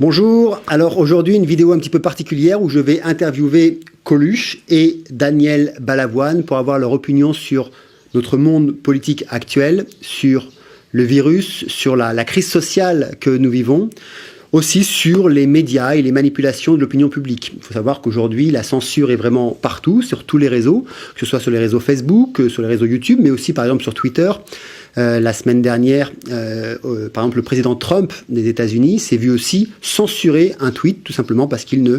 Bonjour, alors aujourd'hui une vidéo un petit peu particulière où je vais interviewer Coluche et Daniel Balavoine pour avoir leur opinion sur notre monde politique actuel, sur le virus, sur la crise sociale que nous vivons, aussi sur les médias et les manipulations de l'opinion publique. Il faut savoir qu'aujourd'hui la censure est vraiment partout, sur tous les réseaux, que ce soit sur les réseaux Facebook, sur les réseaux YouTube, mais aussi par exemple sur Twitter. La semaine dernière, par exemple, le président Trump des États-Unis s'est vu aussi censurer un tweet, tout simplement parce qu'il ne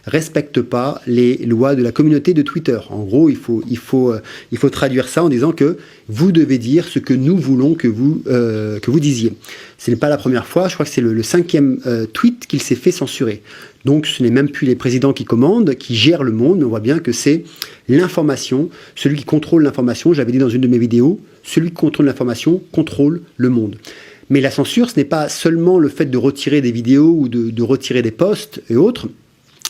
respecte pas les lois de la communauté de Twitter. En gros, il faut traduire ça en disant que vous devez dire ce que nous voulons que vous disiez. Ce n'est pas la première fois, je crois que c'est le 5e tweet qu'il s'est fait censurer. Donc ce n'est même plus les présidents qui commandent, qui gèrent le monde, mais on voit bien que c'est l'information, celui qui contrôle l'information, j'avais dit dans une de mes vidéos, celui qui contrôle l'information contrôle le monde. Mais la censure, ce n'est pas seulement le fait de retirer des vidéos ou de retirer des posts et autres,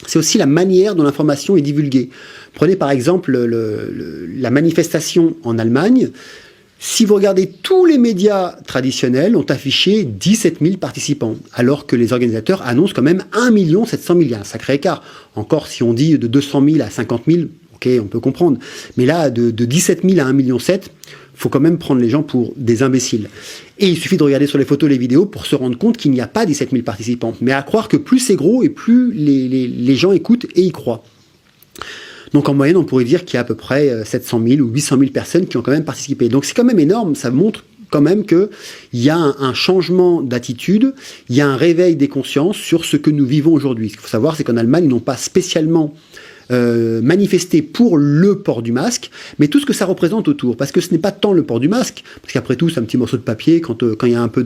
c'est aussi la manière dont l'information est divulguée. Prenez par exemple la manifestation en Allemagne. Si vous regardez, tous les médias traditionnels ont affiché 17 000 participants, alors que les organisateurs annoncent quand même 1 700 000. Il y a un sacré écart. Encore, si on dit de 200 000 à 50 000, ok, on peut comprendre. Mais là, de 17 000 à 1,7 million, il faut quand même prendre les gens pour des imbéciles. Et il suffit de regarder sur les photos, les vidéos, pour se rendre compte qu'il n'y a pas 17 000 participants. Mais à croire que plus c'est gros et plus les gens écoutent et y croient. Donc en moyenne, on pourrait dire qu'il y a à peu près 700 000 ou 800 000 personnes qui ont quand même participé. Donc c'est quand même énorme, ça montre quand même qu'il y a un changement d'attitude, il y a un réveil des consciences sur ce que nous vivons aujourd'hui. Ce qu'il faut savoir, c'est qu'en Allemagne, ils n'ont pas spécialement manifester pour le port du masque, mais tout ce que ça représente autour, parce que ce n'est pas tant le port du masque, parce qu'après tout c'est un petit morceau de papier, quand il y a un peu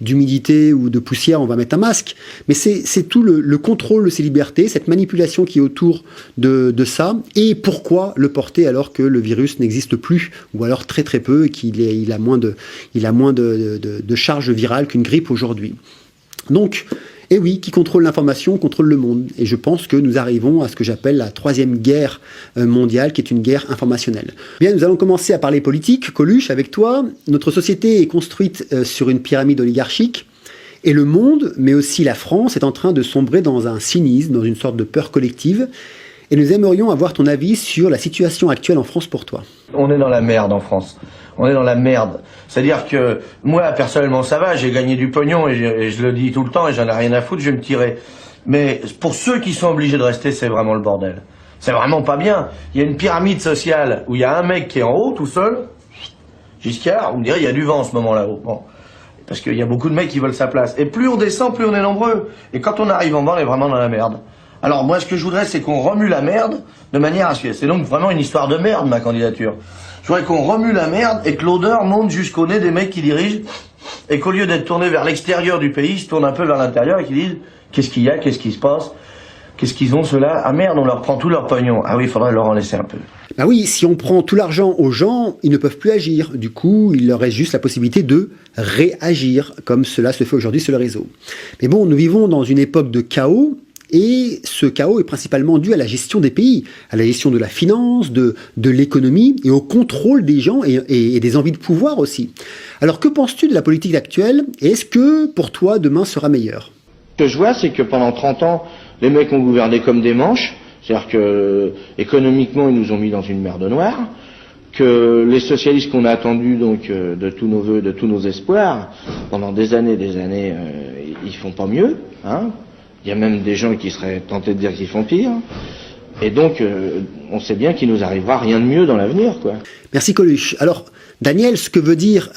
d'humidité ou de poussière, on va mettre un masque, mais c'est tout le contrôle de ces libertés, cette manipulation qui est autour de ça, et pourquoi le porter alors que le virus n'existe plus, ou alors très très peu, et qu'il a moins de charge virale qu'une grippe aujourd'hui. Donc, et oui, qui contrôle l'information, contrôle le monde. Et je pense que nous arrivons à ce que j'appelle la 3e guerre mondiale, qui est une guerre informationnelle. Bien, nous allons commencer à parler politique. Coluche, avec toi, notre société est construite sur une pyramide oligarchique, et le monde, mais aussi la France, est en train de sombrer dans un cynisme, dans une sorte de peur collective. Et nous aimerions avoir ton avis sur la situation actuelle en France pour toi. On est dans la merde en France. On est dans la merde. C'est-à-dire que moi, personnellement, ça va, j'ai gagné du pognon et je le dis tout le temps et j'en ai rien à foutre, je vais me tirer. Mais pour ceux qui sont obligés de rester, c'est vraiment le bordel. C'est vraiment pas bien. Il y a une pyramide sociale où il y a un mec qui est en haut, tout seul, Giscard, vous me direz, il y a du vent en ce moment là-haut. Bon. Parce qu'il y a beaucoup de mecs qui veulent sa place. Et plus on descend, plus on est nombreux. Et quand on arrive en bas, on est vraiment dans la merde. Alors moi, ce que je voudrais, c'est qu'on remue la merde de manière à ce que... C'est donc vraiment une histoire de merde, ma candidature. Je voudrais qu'on remue la merde et que l'odeur monte jusqu'au nez des mecs qui dirigent et qu'au lieu d'être tournés vers l'extérieur du pays, ils se tournent un peu vers l'intérieur et qu'ils disent qu'est-ce qu'il y a, qu'est-ce qui se passe, qu'est-ce qu'ils ont ceux-là. Ah merde, on leur prend tout leur pognon. Ah oui, il faudrait leur en laisser un peu. Bah oui, si on prend tout l'argent aux gens, ils ne peuvent plus agir. Du coup, il leur reste juste la possibilité de réagir, comme cela se fait aujourd'hui sur le réseau. Mais bon, nous vivons dans une époque de chaos. Et ce chaos est principalement dû à la gestion des pays, à la gestion de la finance, de l'économie et au contrôle des gens et des envies de pouvoir aussi. Alors que penses-tu de la politique actuelle et est-ce que pour toi demain sera meilleur? Ce que je vois, c'est que pendant 30 ans, les mecs ont gouverné comme des manches, c'est-à-dire que économiquement ils nous ont mis dans une merde noire, que les socialistes qu'on a attendus donc de tous nos vœux, de tous nos espoirs, pendant des années, ils font pas mieux, hein. Il y a même des gens qui seraient tentés de dire qu'ils font pire. Et donc, on sait bien qu'il nous arrivera rien de mieux dans l'avenir, quoi. Merci Coluche. Alors, Daniel, ce que veut dire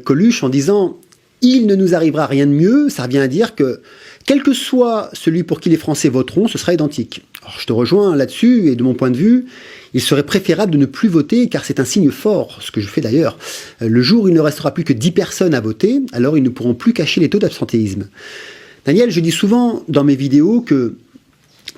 Coluche en disant « il ne nous arrivera rien de mieux », ça revient à dire que, quel que soit celui pour qui les Français voteront, ce sera identique. Alors, je te rejoins là-dessus, et de mon point de vue, il serait préférable de ne plus voter, car c'est un signe fort, ce que je fais d'ailleurs. Le jour où il ne restera plus que 10 personnes à voter, alors ils ne pourront plus cacher les taux d'absentéisme. Daniel, je dis souvent dans mes vidéos que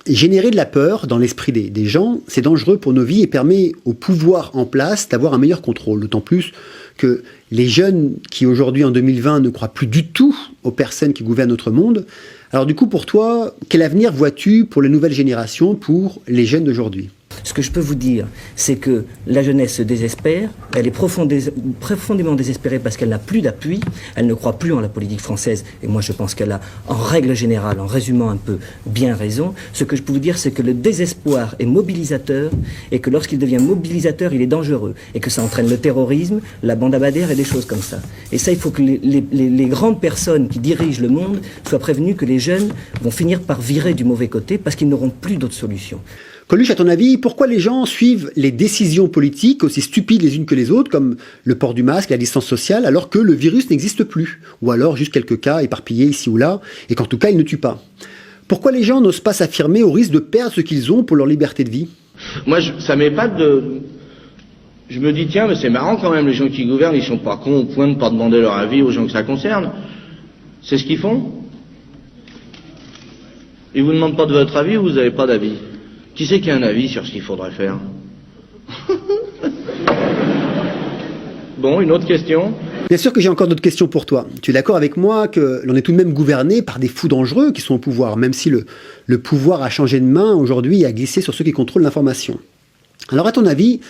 générer de la peur dans l'esprit des gens, c'est dangereux pour nos vies et permet au pouvoir en place d'avoir un meilleur contrôle. D'autant plus que les jeunes qui aujourd'hui en 2020 ne croient plus du tout aux personnes qui gouvernent notre monde. Alors du coup pour toi, quel avenir vois-tu pour les nouvelles générations, pour les jeunes d'aujourd'hui ? Ce que je peux vous dire, c'est que la jeunesse se désespère, elle est profondément désespérée parce qu'elle n'a plus d'appui, elle ne croit plus en la politique française, et moi je pense qu'elle a, en règle générale, en résumant un peu, bien raison. Ce que je peux vous dire, c'est que le désespoir est mobilisateur, et que lorsqu'il devient mobilisateur, il est dangereux, et que ça entraîne le terrorisme, la bande à Bader et des choses comme ça. Et ça, il faut que les grandes personnes qui dirigent le monde soient prévenues que les jeunes vont finir par virer du mauvais côté parce qu'ils n'auront plus d'autres solutions. Coluche, à ton avis, pourquoi les gens suivent les décisions politiques aussi stupides les unes que les autres, comme le port du masque, la distance sociale, alors que le virus n'existe plus? Ou alors juste quelques cas éparpillés ici ou là, et qu'en tout cas, il ne tue pas. Pourquoi les gens n'osent pas s'affirmer au risque de perdre ce qu'ils ont pour leur liberté de vie? Moi, ça m'épate de... Je me dis, tiens, mais c'est marrant quand même, les gens qui gouvernent, ils sont pas cons au point de ne pas demander leur avis aux gens que ça concerne. C'est ce qu'ils font. Ils vous demandent pas de votre avis ou vous n'avez pas d'avis? Qui c'est qui a un avis sur ce qu'il faudrait faire? Bon, une autre question? Bien sûr que j'ai encore d'autres questions pour toi. Tu es d'accord avec moi que l'on est tout de même gouverné par des fous dangereux qui sont au pouvoir, même si le pouvoir a changé de main aujourd'hui et a glissé sur ceux qui contrôlent l'information. Alors à ton avis,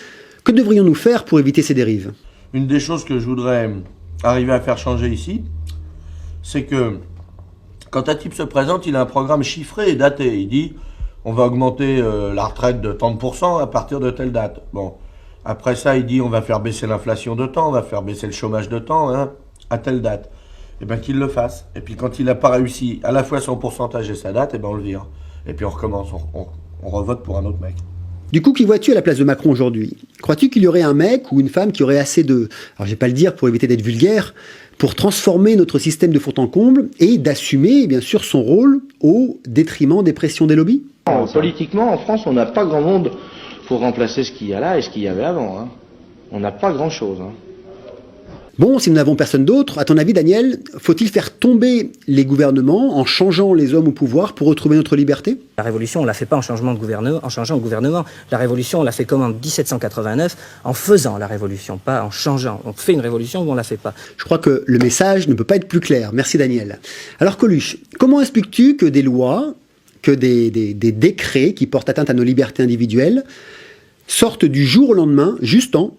que devrions-nous faire pour éviter ces dérives? Une des choses que je voudrais arriver à faire changer ici, c'est que quand un type se présente, il a un programme chiffré et daté. Il dit, on va augmenter la retraite de tant de pourcents à partir de telle date. Bon, après ça, il dit, on va faire baisser l'inflation de temps, on va faire baisser le chômage de temps, hein, à telle date. Et bien qu'il le fasse. Et puis quand il n'a pas réussi à la fois son pourcentage et sa date, et ben on le vire. Et puis on recommence, on revote pour un autre mec. Du coup, qui vois-tu à la place de Macron aujourd'hui? Crois-tu qu'il y aurait un mec ou une femme qui aurait assez de... Alors je vais pas le dire pour éviter d'être vulgaire, pour transformer notre système de fond en comble et d'assumer, bien sûr, son rôle au détriment des pressions des lobbies? Politiquement, en France, on n'a pas grand monde pour remplacer ce qu'il y a là et ce qu'il y avait avant. Hein. On n'a pas grand-chose. Hein. Bon, si nous n'avons personne d'autre, à ton avis, Daniel, faut-il faire tomber les gouvernements en changeant les hommes au pouvoir pour retrouver notre liberté? La révolution, on ne la fait pas en changeant de gouvernement. La révolution, on l'a fait comme en 1789, en faisant la révolution, pas en changeant. On fait une révolution ou on ne la fait pas. Je crois que le message ne peut pas être plus clair. Merci Daniel. Alors Coluche, comment expliques-tu que des lois, que des décrets qui portent atteinte à nos libertés individuelles sortent du jour au lendemain, juste en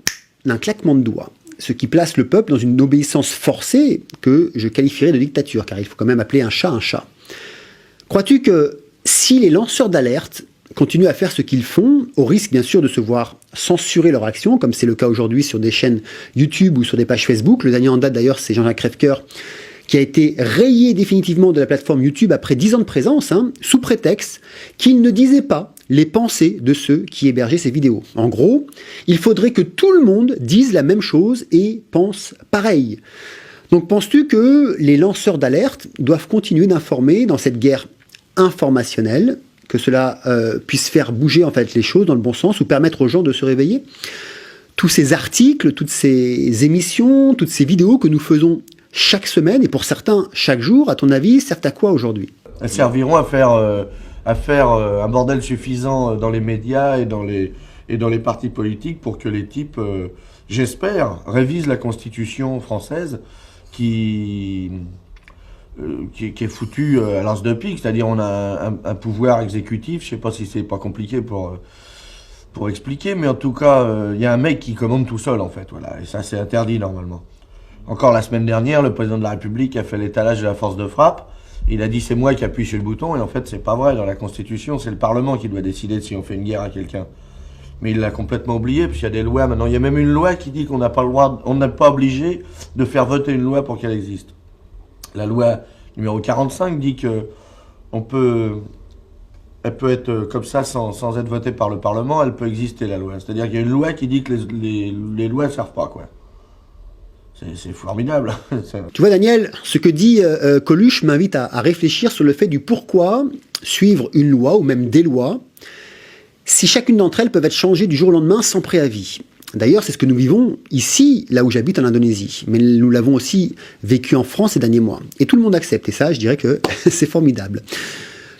un claquement de doigts? Ce qui place le peuple dans une obéissance forcée que je qualifierais de dictature, car il faut quand même appeler un chat un chat. Crois-tu que si les lanceurs d'alerte continuent à faire ce qu'ils font, au risque bien sûr de se voir censurer leur action, comme c'est le cas aujourd'hui sur des chaînes YouTube ou sur des pages Facebook, le dernier en date d'ailleurs c'est Jean-Jacques Crèvecoeur, qui a été rayé définitivement de la plateforme YouTube après 10 ans de présence, sous prétexte qu'il ne disait pas les pensées de ceux qui hébergeaient ces vidéos. En gros, il faudrait que tout le monde dise la même chose et pense pareil. Donc penses-tu que les lanceurs d'alerte doivent continuer d'informer dans cette guerre informationnelle, que cela puisse faire bouger en fait les choses dans le bon sens ou permettre aux gens de se réveiller? Tous ces articles, toutes ces émissions, toutes ces vidéos que nous faisons chaque semaine et pour certains chaque jour, à ton avis, servent à quoi aujourd'hui? Elles serviront à faire un bordel suffisant dans les médias et dans les partis politiques pour que les types, j'espère, révisent la Constitution française qui est foutue à l'as de pique. C'est-à-dire on a un pouvoir exécutif, je sais pas si c'est pas compliqué pour expliquer, mais en tout cas, il y a un mec qui commande tout seul en fait, voilà, et ça c'est interdit normalement. Encore la semaine dernière, le président de la République a fait l'étalage de la force de frappe. Il a dit c'est moi qui appuie sur le bouton et en fait c'est pas vrai. Dans la Constitution, c'est le Parlement qui doit décider de si on fait une guerre à quelqu'un. Mais il l'a complètement oublié puisqu'il y a des lois maintenant. Il y a même une loi qui dit qu'on n'a pas le droit, on n'est pas obligé de faire voter une loi pour qu'elle existe. La loi numéro 45 dit que elle peut être comme ça sans être votée par le Parlement. Elle peut exister la loi. C'est-à-dire qu'il y a une loi qui dit que les lois ne servent pas quoi. C'est formidable. Tu vois Daniel, ce que dit Coluche m'invite à réfléchir sur le fait du pourquoi suivre une loi ou même des lois si chacune d'entre elles peuvent être changées du jour au lendemain sans préavis. D'ailleurs, c'est ce que nous vivons ici, là où j'habite en Indonésie. Mais nous l'avons aussi vécu en France ces derniers mois. Et tout le monde accepte. Et ça, je dirais que c'est formidable.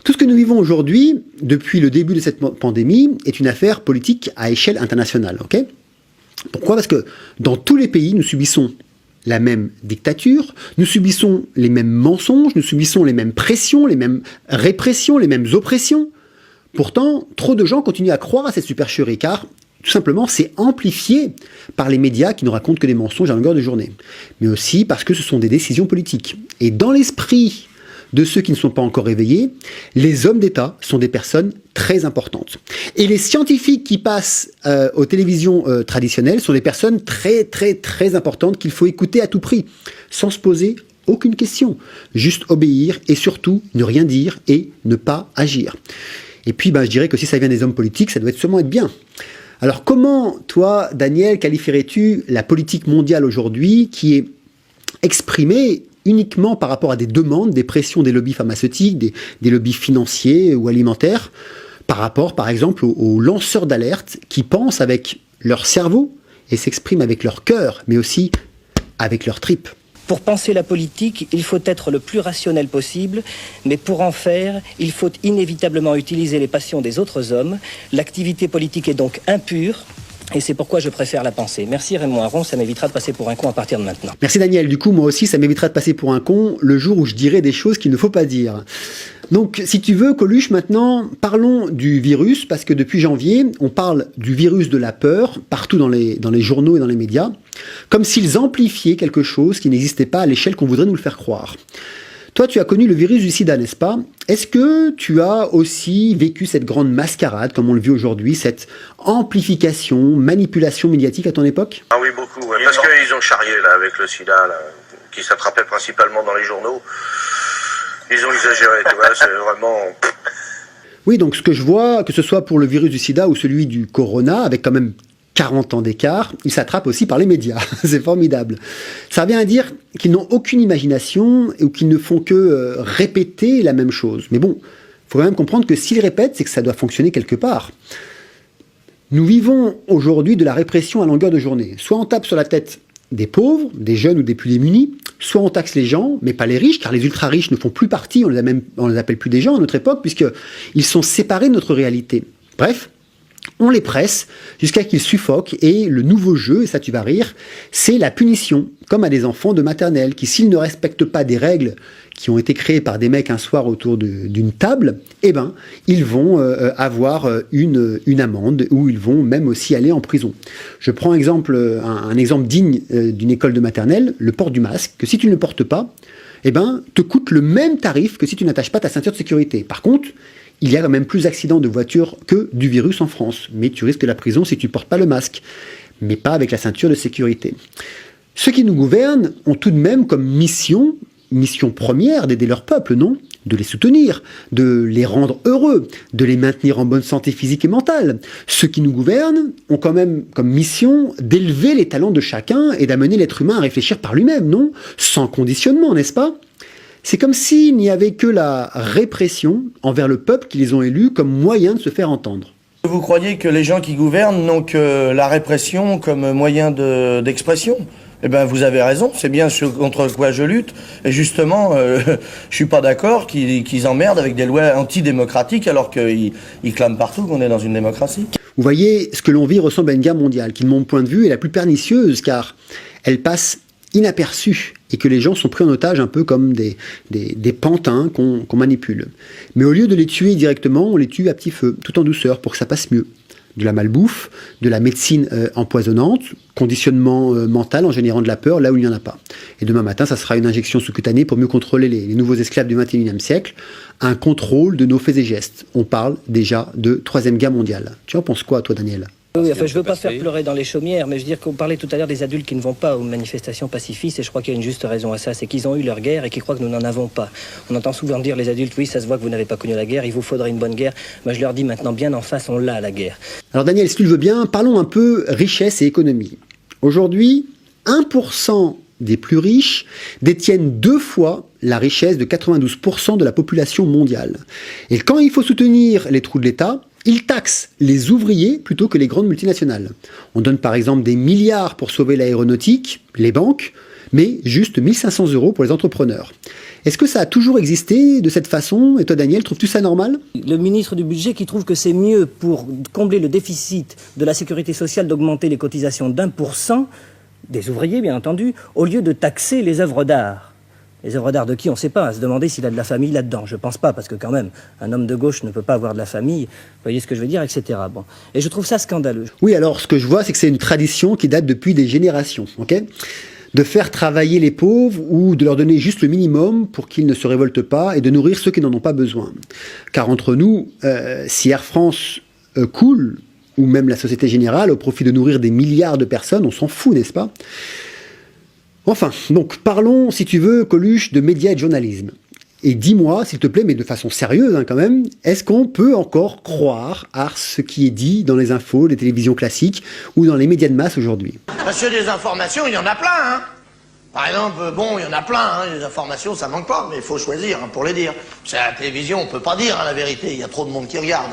Tout ce que nous vivons aujourd'hui, depuis le début de cette pandémie, est une affaire politique à échelle internationale. Okay ? Pourquoi ? Parce que dans tous les pays, nous subissons la même dictature, nous subissons les mêmes mensonges, nous subissons les mêmes pressions, les mêmes répressions, les mêmes oppressions. Pourtant, trop de gens continuent à croire à cette supercherie, car tout simplement, c'est amplifié par les médias qui ne racontent que des mensonges à longueur de journée. Mais aussi parce que ce sont des décisions politiques. Et dans l'esprit de ceux qui ne sont pas encore éveillés, les hommes d'État sont des personnes très importantes. Et les scientifiques qui passent aux télévisions traditionnelles sont des personnes très très très importantes qu'il faut écouter à tout prix, sans se poser aucune question. Juste obéir et surtout ne rien dire et ne pas agir. Et puis je dirais que si ça vient des hommes politiques, ça doit sûrement être bien. Alors comment, toi, Daniel, qualifierais-tu la politique mondiale aujourd'hui qui est exprimée uniquement par rapport à des demandes, des pressions des lobbies pharmaceutiques, des lobbies financiers ou alimentaires, par rapport, par exemple, aux lanceurs d'alerte qui pensent avec leur cerveau et s'expriment avec leur cœur, mais aussi avec leur tripes? Pour penser la politique, il faut être le plus rationnel possible, mais pour en faire, il faut inévitablement utiliser les passions des autres hommes. L'activité politique est donc impure, et c'est pourquoi je préfère la penser. Merci Raymond Aron, ça m'évitera de passer pour un con à partir de maintenant. Merci Daniel, du coup moi aussi ça m'évitera de passer pour un con le jour où je dirai des choses qu'il ne faut pas dire. Donc si tu veux Coluche, maintenant parlons du virus, parce que depuis janvier on parle du virus de la peur partout dans les journaux et dans les médias, comme s'ils amplifiaient quelque chose qui n'existait pas à l'échelle qu'on voudrait nous le faire croire. Toi, tu as connu le virus du sida, n'est-ce pas? Est-ce que tu as aussi vécu cette grande mascarade, comme on le vit aujourd'hui, cette amplification, manipulation médiatique à ton époque? Ah oui, beaucoup, ouais, parce qu'ils ont charrié là, avec le sida, là, qui s'attrapait principalement dans les journaux. Ils ont exagéré, tu vois, c'est vraiment... Oui, donc ce que je vois, que ce soit pour le virus du sida ou celui du corona, avec quand même 40 ans d'écart, ils s'attrapent aussi par les médias. C'est formidable. Ça revient à dire qu'ils n'ont aucune imagination ou qu'ils ne font que répéter la même chose. Mais bon, il faut quand même comprendre que s'ils répètent, c'est que ça doit fonctionner quelque part. Nous vivons aujourd'hui de la répression à longueur de journée. Soit on tape sur la tête des pauvres, des jeunes ou des plus démunis, soit on taxe les gens, mais pas les riches, car les ultra-riches ne font plus partie, on les appelle plus des gens à notre époque, puisqu'ils sont séparés de notre réalité. Bref, on les presse jusqu'à qu'ils suffoquent, et le nouveau jeu, et ça tu vas rire, c'est la punition, comme à des enfants de maternelle, qui s'ils ne respectent pas des règles qui ont été créées par des mecs un soir autour d'une table, eh ben, ils vont avoir une amende, ou ils vont même aussi aller en prison. Je prends un exemple digne d'une école de maternelle, le port du masque, que si tu ne le portes pas, eh ben, te coûte le même tarif que si tu n'attaches pas ta ceinture de sécurité. Par contre, il y a quand même plus d'accidents de voiture que du virus en France. Mais tu risques la prison si tu ne portes pas le masque. Mais pas avec la ceinture de sécurité. Ceux qui nous gouvernent ont tout de même comme mission première d'aider leur peuple, non? De les soutenir, de les rendre heureux, de les maintenir en bonne santé physique et mentale. Ceux qui nous gouvernent ont quand même comme mission d'élever les talents de chacun et d'amener l'être humain à réfléchir par lui-même, non? Sans conditionnement, n'est-ce pas? C'est comme s'il n'y avait que la répression envers le peuple qui les ont élus comme moyen de se faire entendre. Vous croyez que les gens qui gouvernent n'ont que la répression comme moyen d'expression? Eh bien, vous avez raison, c'est bien ce contre quoi je lutte. Et justement, je suis pas d'accord qu'ils emmerdent avec des lois antidémocratiques alors qu'ils clament partout qu'on est dans une démocratie. Vous voyez, ce que l'on vit ressemble à une guerre mondiale, qui de mon point de vue est la plus pernicieuse, car elle passe inaperçue et que les gens sont pris en otage un peu comme des pantins qu'on manipule. Mais au lieu de les tuer directement, on les tue à petit feu, tout en douceur, pour que ça passe mieux. De la malbouffe, de la médecine empoisonnante, conditionnement mental en générant de la peur là où il n'y en a pas. Et demain matin, ça sera une injection sous-cutanée pour mieux contrôler les nouveaux esclaves du XXIe siècle, un contrôle de nos faits et gestes. On parle déjà de Troisième Guerre mondiale. Tu en penses quoi, toi, Daniel ? Oui, enfin, je ne veux pas faire pleurer dans les chaumières, mais je veux dire qu'on parlait tout à l'heure des adultes qui ne vont pas aux manifestations pacifistes, et je crois qu'il y a une juste raison à ça, c'est qu'ils ont eu leur guerre et qu'ils croient que nous n'en avons pas. On entend souvent dire les adultes, oui, ça se voit que vous n'avez pas connu la guerre, il vous faudrait une bonne guerre. Moi, je leur dis maintenant bien en face, on l'a, la guerre. Alors Daniel, si tu le veux bien, parlons un peu richesse et économie. Aujourd'hui, 1% des plus riches détiennent 2 fois la richesse de 92% de la population mondiale. Et quand il faut soutenir les trous de l'État, ils taxent les ouvriers plutôt que les grandes multinationales. On donne par exemple des milliards pour sauver l'aéronautique, les banques, mais juste 1 500 € pour les entrepreneurs. Est-ce que ça a toujours existé de cette façon? Et toi, Daniel, trouves-tu ça normal? Le ministre du Budget qui trouve que c'est mieux pour combler le déficit de la sécurité sociale d'augmenter les cotisations d'1%, des ouvriers bien entendu, au lieu de taxer les œuvres d'art. Les œuvres d'art de qui, on ne sait pas. À se demander s'il a de la famille là-dedans. Je ne pense pas, parce que quand même, un homme de gauche ne peut pas avoir de la famille. Vous voyez ce que je veux dire, etc. Bon. Et je trouve ça scandaleux. Oui, alors ce que je vois, c'est que c'est une tradition qui date depuis des générations, ok ? De faire travailler les pauvres ou de leur donner juste le minimum pour qu'ils ne se révoltent pas et de nourrir ceux qui n'en ont pas besoin. Car entre nous, si Air France coule, ou même la Société Générale, au profit de nourrir des milliards de personnes, on s'en fout, n'est-ce pas ? Enfin, donc parlons, si tu veux, Coluche, de médias et de journalisme. Et dis-moi, s'il te plaît, mais de façon sérieuse quand même, est-ce qu'on peut encore croire à ce qui est dit dans les infos, les télévisions classiques ou dans les médias de masse aujourd'hui ? Parce que des informations, il y en a plein, hein. Par exemple, bon, il y en a plein, hein. Les informations, ça manque pas, mais il faut choisir pour les dire. C'est à la télévision, on peut pas dire la vérité, il y a trop de monde qui regarde.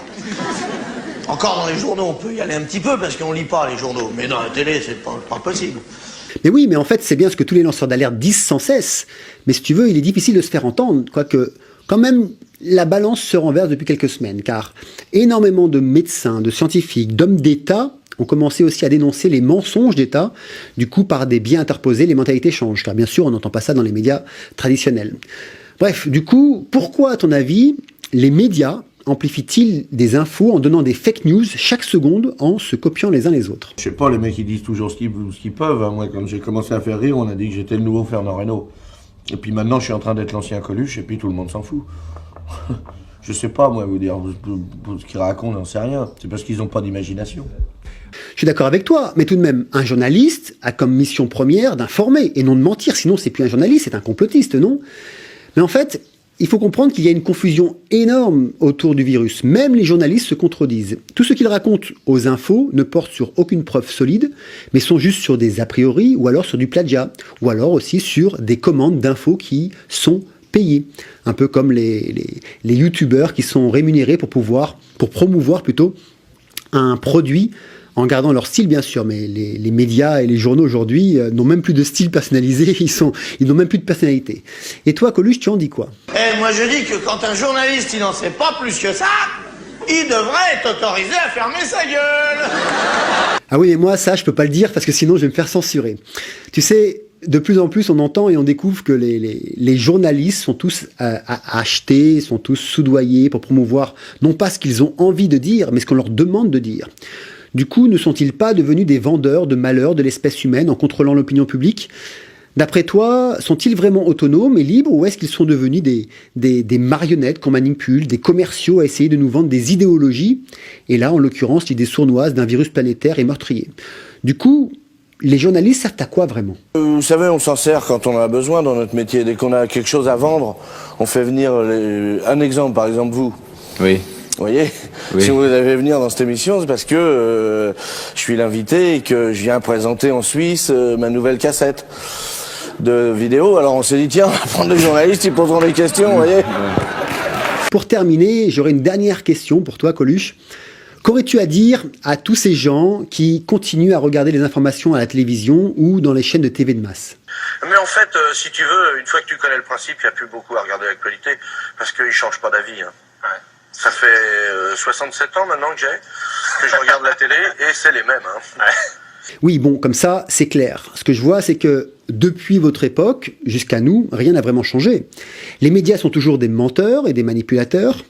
Encore dans les journaux, on peut y aller un petit peu parce qu'on lit pas les journaux, mais dans la télé, c'est pas possible. Mais oui, mais en fait, c'est bien ce que tous les lanceurs d'alerte disent sans cesse. Mais si tu veux, il est difficile de se faire entendre, quoique, quand même, la balance se renverse depuis quelques semaines, car énormément de médecins, de scientifiques, d'hommes d'État ont commencé aussi à dénoncer les mensonges d'État. Du coup, par des biais interposés, les mentalités changent, car bien sûr, on n'entend pas ça dans les médias traditionnels. Bref, du coup, pourquoi, à ton avis, les médias amplifient-ils des infos en donnant des fake news chaque seconde en se copiant les uns les autres? Je sais pas, les mecs ils disent toujours ce qu'ils peuvent. Hein. Moi, quand j'ai commencé à faire rire, on a dit que j'étais le nouveau Fernand Reynaud. Et puis maintenant, je suis en train d'être l'ancien Coluche, et puis tout le monde s'en fout. Je sais pas, moi, vous dire ce qu'ils racontent, j'en sais rien. C'est parce qu'ils n'ont pas d'imagination. Je suis d'accord avec toi, mais tout de même, un journaliste a comme mission première d'informer et non de mentir. Sinon, c'est plus un journaliste, c'est un complotiste, non? Mais en fait, il faut comprendre qu'il y a une confusion énorme autour du virus. Même les journalistes se contredisent. Tout ce qu'ils racontent aux infos ne porte sur aucune preuve solide, mais sont juste sur des a priori, ou alors sur du plagiat, ou alors aussi sur des commandes d'infos qui sont payées. Un peu comme les youtubeurs qui sont rémunérés pour promouvoir plutôt un produit, en gardant leur style bien sûr, mais les médias et les journaux aujourd'hui n'ont même plus de style personnalisé, ils n'ont même plus de personnalité. Et toi, Coluche, tu en dis quoi? Moi je dis que quand un journaliste il n'en sait pas plus que ça, il devrait être autorisé à fermer sa gueule. Ah oui, mais moi ça je peux pas le dire parce que sinon je vais me faire censurer. Tu sais, de plus en plus on entend et on découvre que les journalistes sont tous achetés, sont tous soudoyés pour promouvoir non pas ce qu'ils ont envie de dire, mais ce qu'on leur demande de dire. Du coup, ne sont-ils pas devenus des vendeurs de malheur de l'espèce humaine en contrôlant l'opinion publique? D'après toi, sont-ils vraiment autonomes et libres ou est-ce qu'ils sont devenus des marionnettes qu'on manipule, des commerciaux à essayer de nous vendre des idéologies? Et là, en l'occurrence, l'idée sournoise d'un virus planétaire et meurtrier. Du coup, les journalistes servent à quoi vraiment? Vous savez, on s'en sert quand on en a besoin dans notre métier. Dès qu'on a quelque chose à vendre, on fait venir un exemple, par exemple vous. Oui. Vous voyez, oui. Si vous avez venir dans cette émission, c'est parce que je suis l'invité et que je viens présenter en Suisse ma nouvelle cassette de vidéo. Alors on s'est dit, tiens, on va prendre des journalistes, ils poseront des questions, vous voyez. Pour terminer, j'aurais une dernière question pour toi, Coluche. Qu'aurais-tu à dire à tous ces gens qui continuent à regarder les informations à la télévision ou dans les chaînes de TV de masse? Mais en fait, si tu veux, une fois que tu connais le principe, il n'y a plus beaucoup à regarder l'actualité, parce qu'ils ne changent pas d'avis. Hein. Ouais. Ça fait 67 ans maintenant que je regarde la télé, et c'est les mêmes. Hein. Ouais. Oui, bon, comme ça, c'est clair. Ce que je vois, c'est que depuis votre époque, jusqu'à nous, rien n'a vraiment changé. Les médias sont toujours des menteurs et des manipulateurs.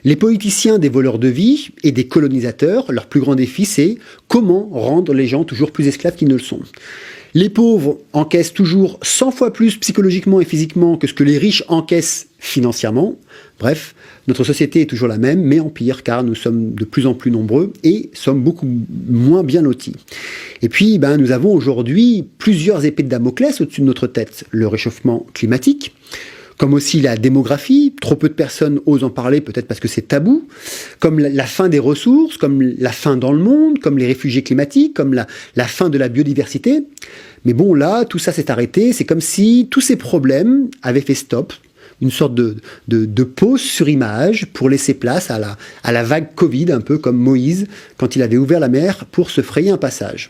Les politiciens des voleurs de vie et des colonisateurs, leur plus grand défi, c'est comment rendre les gens toujours plus esclaves qu'ils ne le sont. Les pauvres encaissent toujours 100 fois plus psychologiquement et physiquement que ce que les riches encaissent financièrement. Bref, notre société est toujours la même, mais en pire, car nous sommes de plus en plus nombreux et sommes beaucoup moins bien lotis. Et puis, nous avons aujourd'hui plusieurs épées de Damoclès au-dessus de notre tête. Le réchauffement climatique, comme aussi la démographie, trop peu de personnes osent en parler, peut-être parce que c'est tabou, comme la fin des ressources, comme la faim dans le monde, comme les réfugiés climatiques, comme la fin de la biodiversité. Mais bon, là, tout ça s'est arrêté, c'est comme si tous ces problèmes avaient fait stop, une sorte de pause sur image pour laisser place à la vague Covid, un peu comme Moïse, quand il avait ouvert la mer pour se frayer un passage.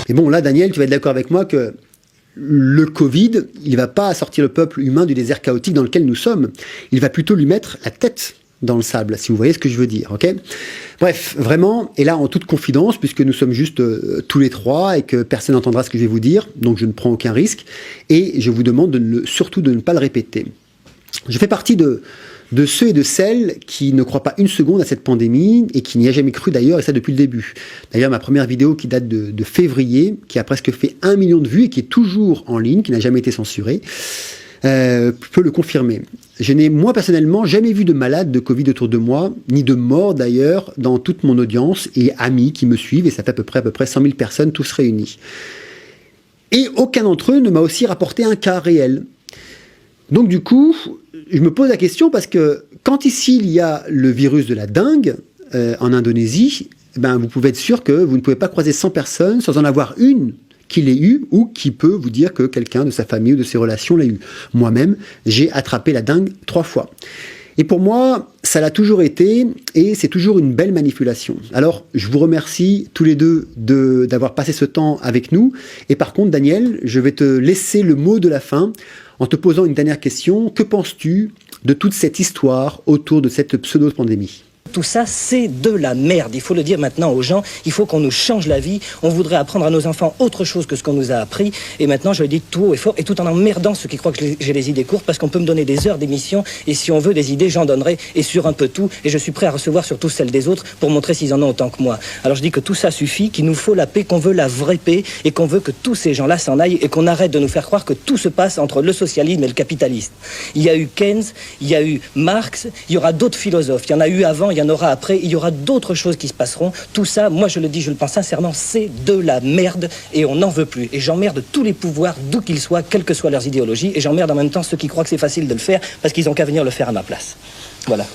Et bon, là, Daniel, tu vas être d'accord avec moi que le Covid, il ne va pas sortir le peuple humain du désert chaotique dans lequel nous sommes. Il va plutôt lui mettre la tête dans le sable, si vous voyez ce que je veux dire, ok? Bref, vraiment, et là en toute confidence, puisque nous sommes juste tous les trois et que personne n'entendra ce que je vais vous dire, donc je ne prends aucun risque, et je vous demande surtout de ne pas le répéter. Je fais partie de ceux et de celles qui ne croient pas une seconde à cette pandémie et qui n'y a jamais cru d'ailleurs, et ça depuis le début. D'ailleurs, ma première vidéo qui date de février, qui a presque fait 1 million de vues et qui est toujours en ligne, qui n'a jamais été censurée, peut le confirmer. Je n'ai, moi personnellement, jamais vu de malade de Covid autour de moi, ni de mort d'ailleurs, dans toute mon audience et amis qui me suivent, et ça fait à peu près 100 000 personnes, tous réunis. Et aucun d'entre eux ne m'a aussi rapporté un cas réel. Donc du coup, je me pose la question parce que quand ici il y a le virus de la dengue en Indonésie, ben, vous pouvez être sûr que vous ne pouvez pas croiser 100 personnes sans en avoir une qui l'ait eu ou qui peut vous dire que quelqu'un de sa famille ou de ses relations l'a eu. Moi-même, j'ai attrapé la dengue 3 fois. Et pour moi, ça l'a toujours été et c'est toujours une belle manipulation. Alors, je vous remercie tous les deux d'avoir passé ce temps avec nous. Et par contre, Daniel, je vais te laisser le mot de la fin en te posant une dernière question. Que penses-tu de toute cette histoire autour de cette pseudo-pandémie ? Tout ça, c'est de la merde. Il faut le dire maintenant aux gens. Il faut qu'on nous change la vie. On voudrait apprendre à nos enfants autre chose que ce qu'on nous a appris. Et maintenant, je le dis tout haut et fort, et tout en emmerdant ceux qui croient que j'ai les idées courtes, parce qu'on peut me donner des heures d'émission, et si on veut des idées, j'en donnerai, et sur un peu tout. Et je suis prêt à recevoir surtout celles des autres pour montrer s'ils en ont autant que moi. Alors je dis que tout ça suffit, qu'il nous faut la paix, qu'on veut la vraie paix, et qu'on veut que tous ces gens-là s'en aillent, et qu'on arrête de nous faire croire que tout se passe entre le socialisme et le capitalisme. Il y a eu Keynes, il y a eu Marx, il y aura d'autres philosophes. Il y en a eu avant, il y en aura après, il y aura d'autres choses qui se passeront. Tout ça, moi je le dis, je le pense sincèrement, c'est de la merde et on n'en veut plus. Et j'emmerde tous les pouvoirs, d'où qu'ils soient, quelles que soient leurs idéologies, et j'emmerde en même temps ceux qui croient que c'est facile de le faire parce qu'ils n'ont qu'à venir le faire à ma place. Voilà.